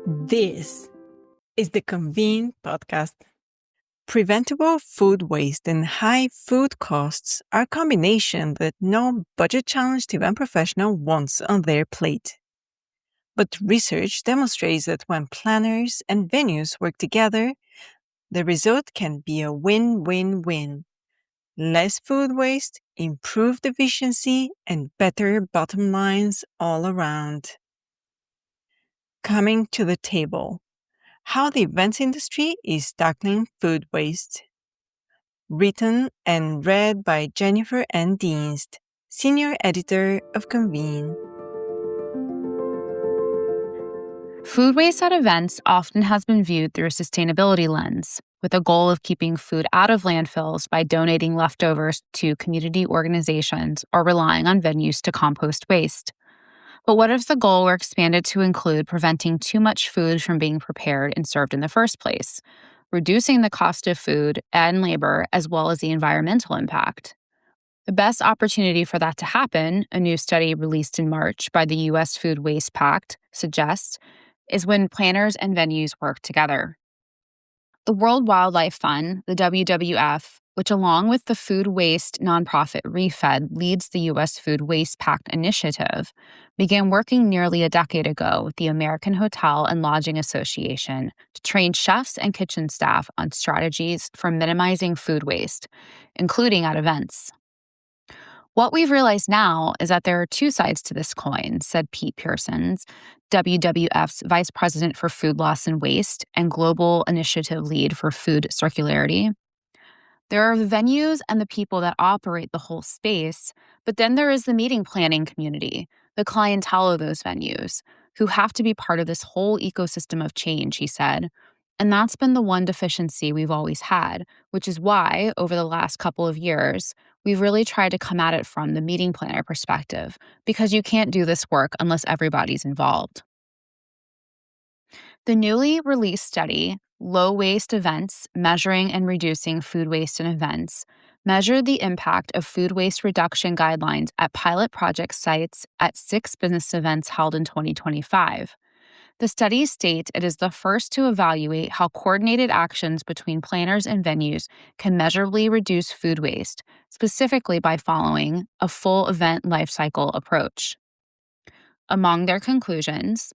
This is the Convene podcast. Preventable food waste and high food costs are a combination that no budget-challenged event professional wants on their plate. But research demonstrates that when planners and venues work together, the result can be a win-win-win. Less food waste, improved efficiency, and better bottom lines all around. Coming to the table. How the events industry is tackling food waste. Written and read by Jennifer N. Dienst, Senior Editor of Convene. Food waste at events often has been viewed through a sustainability lens, with a goal of keeping food out of landfills by donating leftovers to community organizations or relying on venues to compost waste. But what if the goal were expanded to include preventing too much food from being prepared and served in the first place, reducing the cost of food and labor, as well as the environmental impact? The best opportunity for that to happen, a new study released in March by the U.S. Food Waste Pact suggests, is when planners and venues work together. The World Wildlife Fund, the WWF, which along with the food waste nonprofit ReFed leads the U.S. Food Waste Pact initiative, began working nearly a decade ago with the American Hotel and Lodging Association to train chefs and kitchen staff on strategies for minimizing food waste, including at events. What we've realized now is that there are two sides to this coin, said Pete Pearsons, WWF's Vice President for Food Loss and Waste and Global Initiative Lead for Food Circularity. There are the venues and the people that operate the whole space, but then there is the meeting planning community, the clientele of those venues, who have to be part of this whole ecosystem of change, he said. And that's been the one deficiency we've always had, which is why, over the last couple of years, we've really tried to come at it from the meeting planner perspective, because you can't do this work unless everybody's involved. The newly released study, Low Waste Events, Measuring and Reducing Food Waste in Events, measured the impact of food waste reduction guidelines at pilot project sites at 6 business events held in 2025. The study states it is the first to evaluate how coordinated actions between planners and venues can measurably reduce food waste, specifically by following a full event lifecycle approach. Among their conclusions,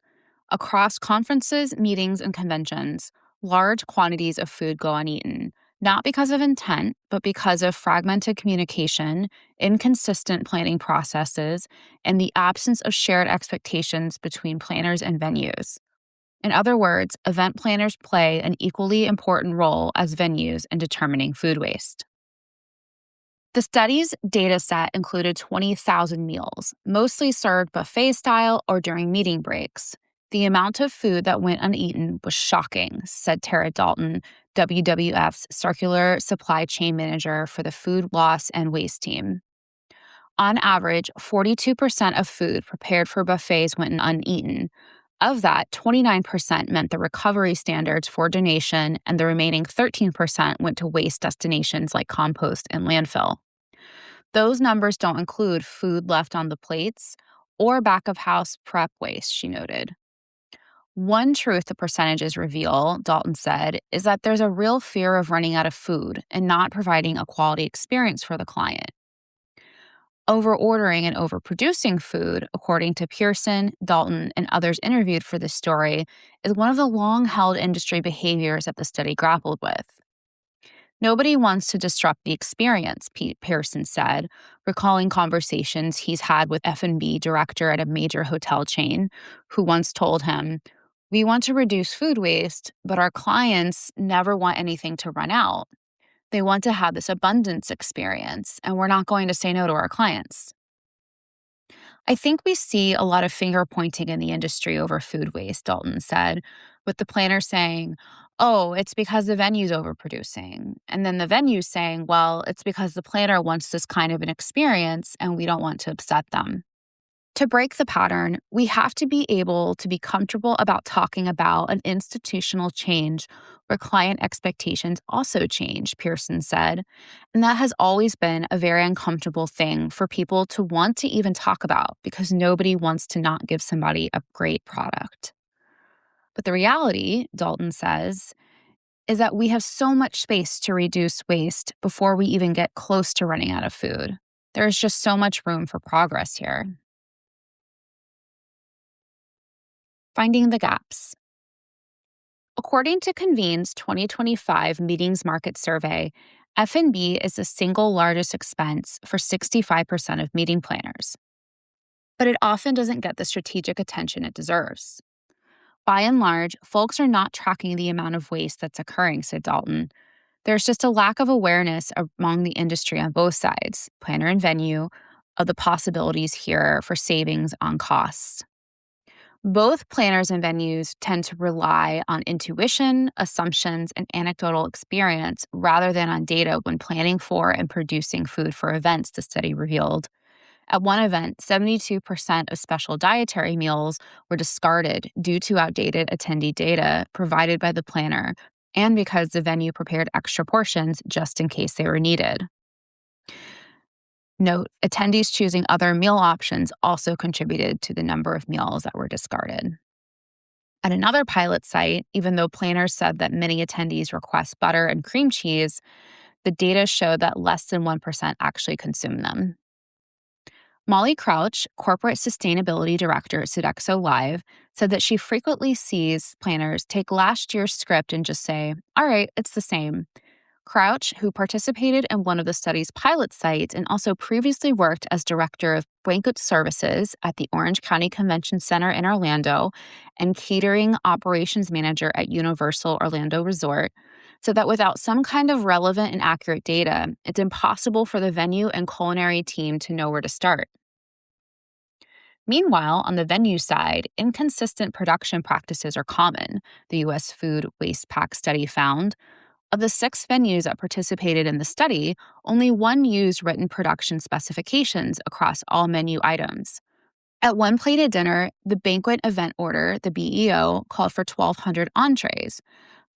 across conferences, meetings, and conventions, large quantities of food go uneaten, not because of intent, but because of fragmented communication, inconsistent planning processes, and the absence of shared expectations between planners and venues. In other words, event planners play an equally important role as venues in determining food waste. The study's data set included 20,000 meals, mostly served buffet style or during meeting breaks. The amount of food that went uneaten was shocking, said Tara Dalton, WWF's Circular Supply Chain Manager for the Food Loss and Waste team. On average, 42% of food prepared for buffets went uneaten. Of that, 29% meant the recovery standards for donation, and the remaining 13% went to waste destinations like compost and landfill. Those numbers don't include food left on the plates or back-of-house prep waste, she noted. One truth the percentages reveal, Dalton said, is that there's a real fear of running out of food and not providing a quality experience for the client. Over-ordering and overproducing food, according to Pearson, Dalton, and others interviewed for this story, is one of the long-held industry behaviors that the study grappled with. Nobody wants to disrupt the experience, Pete Pearson said, recalling conversations he's had with F&B director at a major hotel chain, who once told him, "We want to reduce food waste, but our clients never want anything to run out. They want to have this abundance experience, and we're not going to say no to our clients." I think we see a lot of finger pointing in the industry over food waste, Dalton said, with the planner saying, "Oh, it's because the venue's overproducing." And then the venue saying, "Well, it's because the planner wants this kind of an experience and we don't want to upset them." To break the pattern, we have to be able to be comfortable about talking about an institutional change where client expectations also change, Pearson said. And that has always been a very uncomfortable thing for people to want to even talk about, because nobody wants to not give somebody a great product. But the reality, Dalton says, is that we have so much space to reduce waste before we even get close to running out of food. There is just so much room for progress here. Finding the gaps. According to Convene's 2025 Meetings Market Survey, F&B is the single largest expense for 65% of meeting planners. But it often doesn't get the strategic attention it deserves. By and large, folks are not tracking the amount of waste that's occurring, said Dalton. There's just a lack of awareness among the industry on both sides, planner and venue, of the possibilities here for savings on costs. Both planners and venues tend to rely on intuition, assumptions, and anecdotal experience rather than on data when planning for and producing food for events, the study revealed. At one event, 72% of special dietary meals were discarded due to outdated attendee data provided by the planner and because the venue prepared extra portions just in case they were needed. Note, attendees choosing other meal options also contributed to the number of meals that were discarded. At another pilot site, even though planners said that many attendees request butter and cream cheese, the data showed that less than 1% actually consumed them. Molly Crouch, Corporate Sustainability Director at Sodexo Live, said that she frequently sees planners take last year's script and just say, "All right, it's the same." Crouch, who participated in one of the study's pilot sites and also previously worked as Director of Banquet Services at the Orange County Convention Center in Orlando and Catering Operations Manager at Universal Orlando Resort, said that without some kind of relevant and accurate data, it's impossible for the venue and culinary team to know where to start. Meanwhile, on the venue side, inconsistent production practices are common, the U.S. Food Waste Pack study found. Of the 6 venues that participated in the study, only one used written production specifications across all menu items. At one plated dinner, the banquet event order, the BEO, called for 1,200 entrees,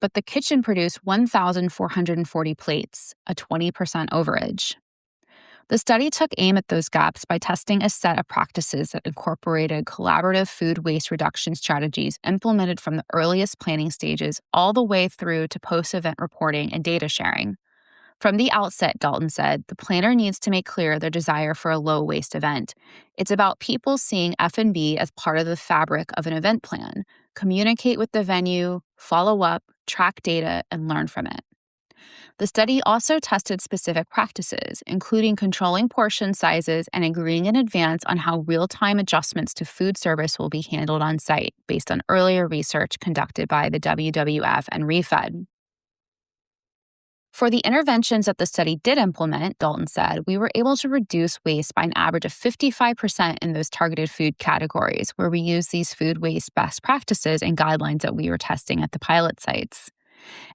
but the kitchen produced 1,440 plates, a 20% overage. The study took aim at those gaps by testing a set of practices that incorporated collaborative food waste reduction strategies implemented from the earliest planning stages all the way through to post-event reporting and data sharing. From the outset, Dalton said, the planner needs to make clear their desire for a low-waste event. It's about people seeing F&B as part of the fabric of an event plan, communicate with the venue, follow up, track data, and learn from it. The study also tested specific practices, including controlling portion sizes and agreeing in advance on how real-time adjustments to food service will be handled on site, based on earlier research conducted by the WWF and ReFed. For the interventions that the study did implement, Dalton said, we were able to reduce waste by an average of 55% in those targeted food categories, where we used these food waste best practices and guidelines that we were testing at the pilot sites.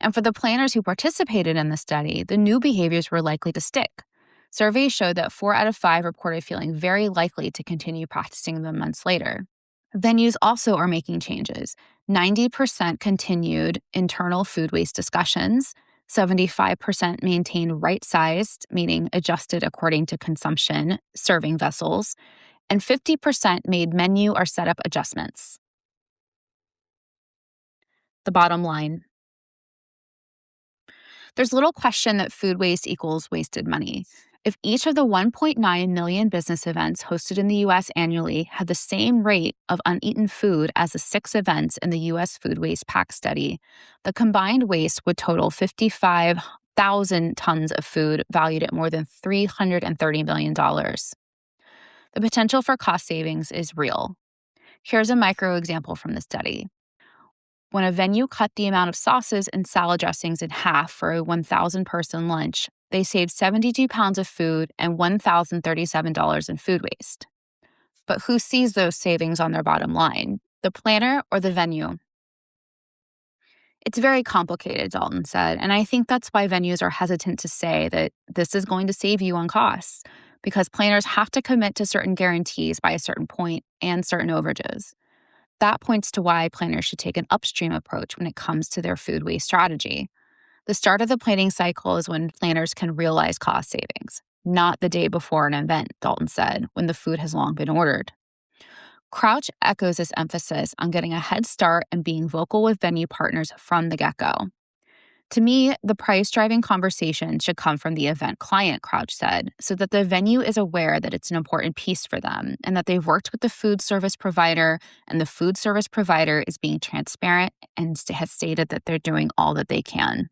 And for the planners who participated in the study, the new behaviors were likely to stick. Surveys showed that 4 out of 5 reported feeling very likely to continue practicing them months later. Venues also are making changes. 90% continued internal food waste discussions, 75% maintained right-sized, meaning adjusted according to consumption, serving vessels, and 50% made menu or setup adjustments. The bottom line. There's little question that food waste equals wasted money. If each of the 1.9 million business events hosted in the U.S. annually had the same rate of uneaten food as the 6 events in the U.S. Food Waste Pack study, the combined waste would total 55,000 tons of food valued at more than $330 million. The potential for cost savings is real. Here's a micro example from the study. When a venue cut the amount of sauces and salad dressings in half for a 1,000-person lunch, they saved 72 pounds of food and $1,037 in food waste. But who sees those savings on their bottom line, the planner or the venue? It's very complicated, Dalton said, and I think that's why venues are hesitant to say that this is going to save you on costs, because planners have to commit to certain guarantees by a certain point and certain overages. That points to why planners should take an upstream approach when it comes to their food waste strategy. The start of the planning cycle is when planners can realize cost savings, not the day before an event, Dalton said, when the food has long been ordered. Crouch echoes this emphasis on getting a head start and being vocal with venue partners from the get-go. To me, the price-driving conversation should come from the event client, Crouch said, so that the venue is aware that it's an important piece for them and that they've worked with the food service provider, and the food service provider is being transparent and has stated that they're doing all that they can.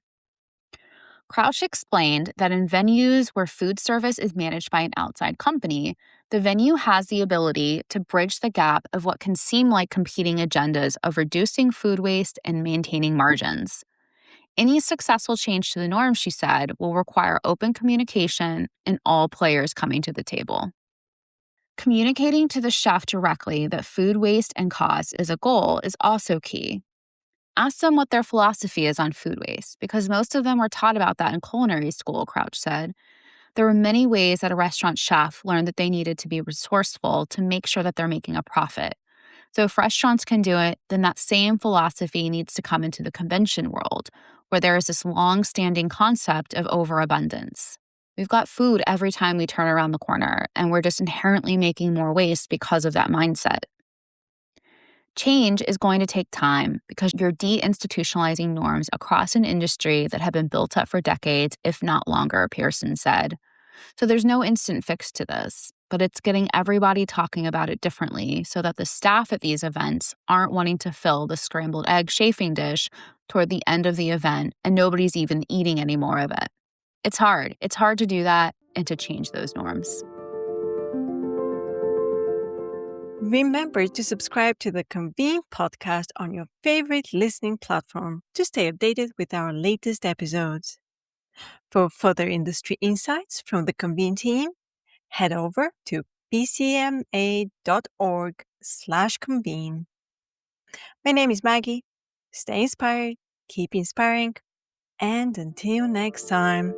Crouch explained that in venues where food service is managed by an outside company, the venue has the ability to bridge the gap of what can seem like competing agendas of reducing food waste and maintaining margins. Any successful change to the norm, she said, will require open communication and all players coming to the table. Communicating to the chef directly that food waste and cost is a goal is also key. Ask them what their philosophy is on food waste, because most of them were taught about that in culinary school, Crouch said. There were many ways that a restaurant chef learned that they needed to be resourceful to make sure that they're making a profit. So if restaurants can do it, then that same philosophy needs to come into the convention world, where there is this long-standing concept of overabundance. We've got food every time we turn around the corner, and we're just inherently making more waste because of that mindset. Change is going to take time because you're deinstitutionalizing norms across an industry that have been built up for decades, if not longer, Pearson said. So there's no instant fix to this, but it's getting everybody talking about it differently so that the staff at these events aren't wanting to fill the scrambled egg chafing dish toward the end of the event and nobody's even eating any more of it. It's hard. It's hard to do that and to change those norms. Remember to subscribe to the Convene podcast on your favorite listening platform to stay updated with our latest episodes. For further industry insights from the Convene team, head over to pcma.org/convene. My name is Maggie. Stay inspired, keep inspiring, and until next time.